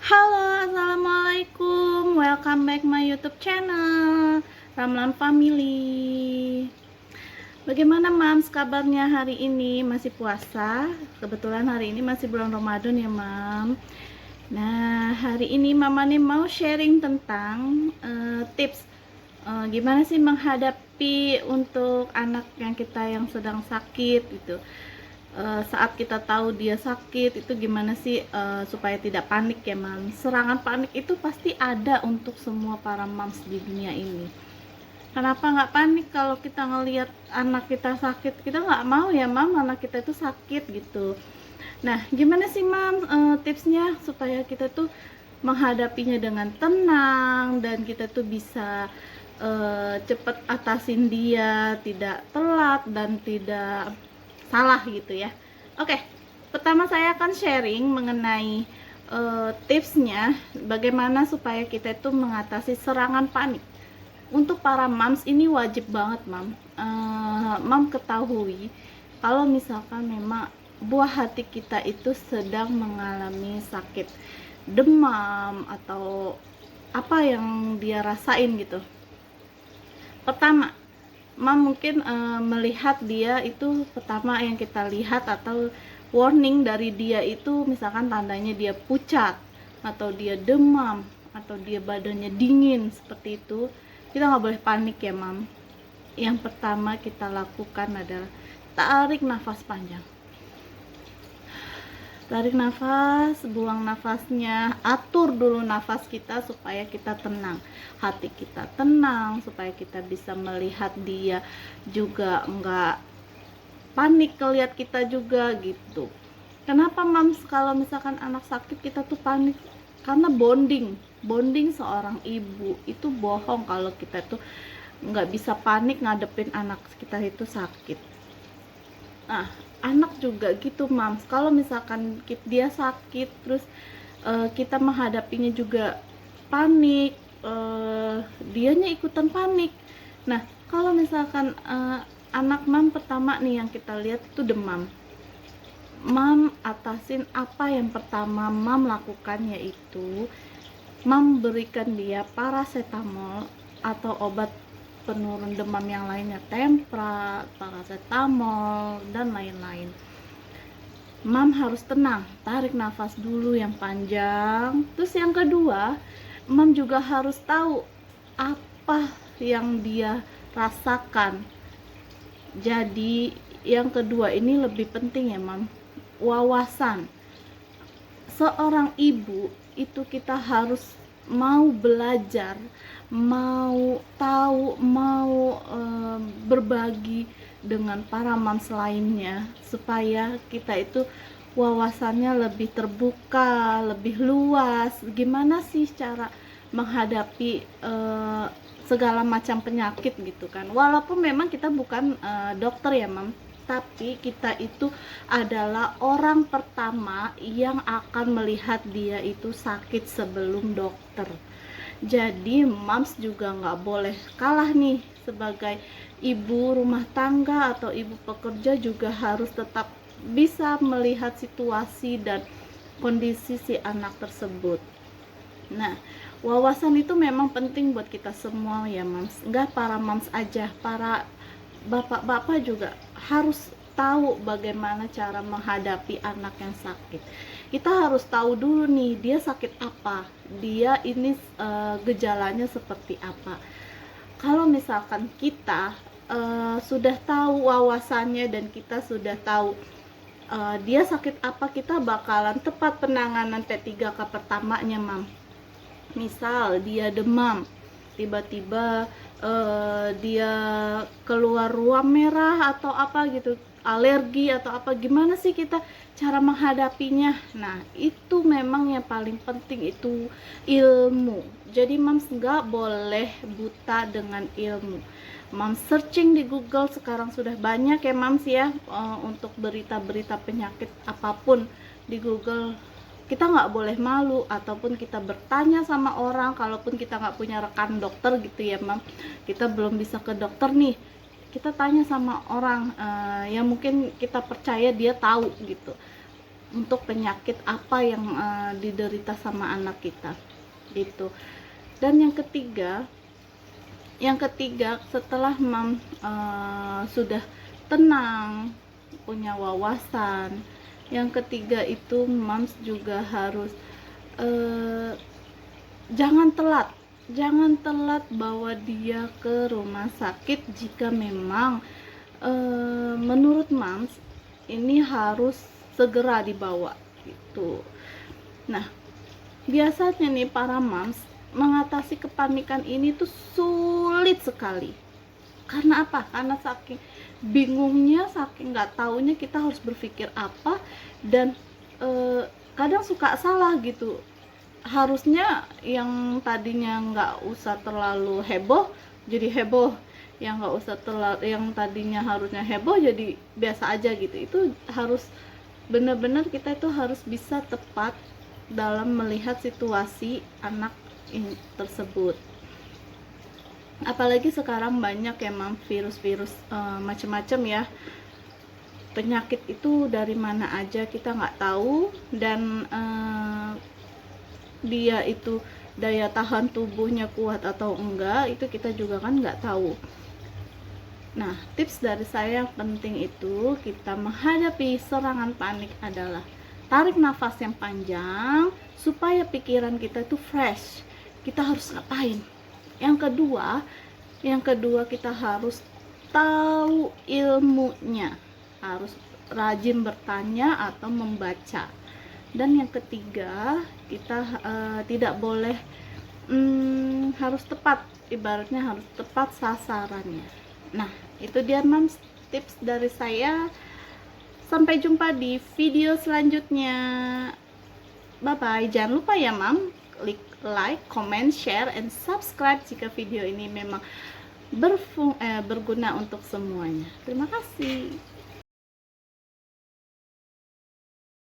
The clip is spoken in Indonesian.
Halo, assalamualaikum. Welcome back my YouTube channel Ramlan Family. Bagaimana Mams kabarnya hari ini? Masih puasa? Kebetulan hari ini masih bulan Ramadan ya Mam. Nah, hari ini Mama nih mau sharing tentang tips gimana sih menghadapi untuk anak kita yang sedang sakit gitu. Saat kita tahu dia sakit itu gimana sih supaya tidak panik ya Mam. Serangan panik itu pasti ada untuk semua para moms di dunia ini. Kenapa nggak panik kalau kita ngelihat anak kita sakit? Kita nggak mau ya Mam anak kita itu sakit gitu. Nah, gimana sih Mam tipsnya supaya kita tuh menghadapinya dengan tenang dan kita tuh bisa cepet atasin dia, tidak telat dan tidak salah gitu ya. Oke, pertama saya akan sharing mengenai tipsnya bagaimana supaya kita itu mengatasi serangan panik. Untuk para moms ini wajib banget mom ketahui kalau misalkan memang buah hati kita itu sedang mengalami sakit, demam atau apa yang dia rasain gitu. Pertama, mungkin melihat dia itu, pertama yang kita lihat atau warning dari dia itu misalkan tandanya dia pucat atau dia demam atau dia badannya dingin seperti itu, kita nggak boleh panik ya Mam. Yang pertama kita lakukan adalah tarik nafas panjang. Tarik nafas, buang nafasnya, atur dulu nafas kita supaya kita tenang, hati kita tenang, supaya kita bisa melihat dia juga enggak panik ngelihat kita juga gitu. Kenapa Mams kalau misalkan anak sakit kita tuh panik? Karena bonding seorang ibu itu bohong kalau kita tuh nggak bisa panik ngadepin anak kita itu sakit. Nah, anak juga gitu Mams, kalau misalkan dia sakit terus kita menghadapinya juga panik, dianya ikutan panik. Nah, kalau misalkan anak Mam pertama nih yang kita lihat itu demam, Mam atasin apa yang pertama Mam lakukan, yaitu Mam berikan dia paracetamol atau obat penurun demam yang lainnya, tempra, paracetamol dan lain-lain. Mam harus tenang, tarik nafas dulu yang panjang. Terus yang kedua, Mam juga harus tahu apa yang dia rasakan. Jadi yang kedua ini lebih penting ya Mam, wawasan. Seorang ibu itu kita harus mau belajar, mau tahu, mau berbagi dengan para moms lainnya supaya kita itu wawasannya lebih terbuka, lebih luas. Gimana sih cara menghadapi segala macam penyakit gitu kan. Walaupun memang kita bukan dokter ya Mam, tapi kita itu adalah orang pertama yang akan melihat dia itu sakit sebelum dokter. Jadi moms juga nggak boleh kalah nih, sebagai ibu rumah tangga atau ibu pekerja juga harus tetap bisa melihat situasi dan kondisi si anak tersebut. Nah, wawasan itu memang penting buat kita semua ya moms, nggak para moms aja, para bapak-bapak juga harus tahu bagaimana cara menghadapi anak yang sakit. Kita harus tahu dulu nih dia sakit apa, dia ini gejalanya seperti apa. Kalau misalkan kita sudah tahu wawasannya dan kita sudah tahu dia sakit apa, kita bakalan tepat penanganan T3K pertamanya Mam. Misal dia demam, tiba-tiba dia keluar ruam merah atau apa gitu, alergi atau apa, gimana sih kita cara menghadapinya. Nah, itu memang yang paling penting itu ilmu. Jadi Mams nggak boleh buta dengan ilmu. Mams searching di Google sekarang sudah banyak ya Mams ya, untuk berita-berita penyakit apapun di Google. Kita nggak boleh malu ataupun kita bertanya sama orang, kalaupun kita nggak punya rekan dokter gitu ya Mam, kita belum bisa ke dokter nih, kita tanya sama orang yang mungkin kita percaya dia tahu gitu. untuk penyakit apa yang diderita sama anak kita gitu. Dan yang ketiga setelah sudah tenang, punya wawasan, yang ketiga itu moms juga harus jangan telat bawa dia ke rumah sakit jika memang menurut moms ini harus segera dibawa gitu. Nah, biasanya nih para moms mengatasi kepanikan ini tuh sulit sekali. Karena apa? Karena saking bingungnya, saking nggak taunya kita harus berpikir apa, dan kadang suka salah gitu. Harusnya yang tadinya nggak usah terlalu heboh jadi heboh, yang nggak usah terlalu, yang tadinya harusnya heboh jadi biasa aja gitu. Itu harus benar-benar kita itu harus bisa tepat dalam melihat situasi anak tersebut. Apalagi sekarang banyak emang virus-virus macam-macam ya, penyakit itu dari mana aja kita nggak tahu, dan dia itu daya tahan tubuhnya kuat atau enggak itu kita juga kan nggak tahu. Nah, tips dari saya yang penting itu kita menghadapi serangan panik adalah tarik nafas yang panjang supaya pikiran kita itu fresh, kita harus ngapain. Yang kedua kita harus tahu ilmunya, harus rajin bertanya atau membaca. Dan yang ketiga kita tidak boleh harus tepat, ibaratnya harus tepat sasarannya. Nah, itu dia moms tips dari saya. Sampai jumpa di video selanjutnya. Bye bye. Jangan lupa ya mom, klik like, comment, share, and subscribe jika video ini memang berguna untuk semuanya. Terima kasih.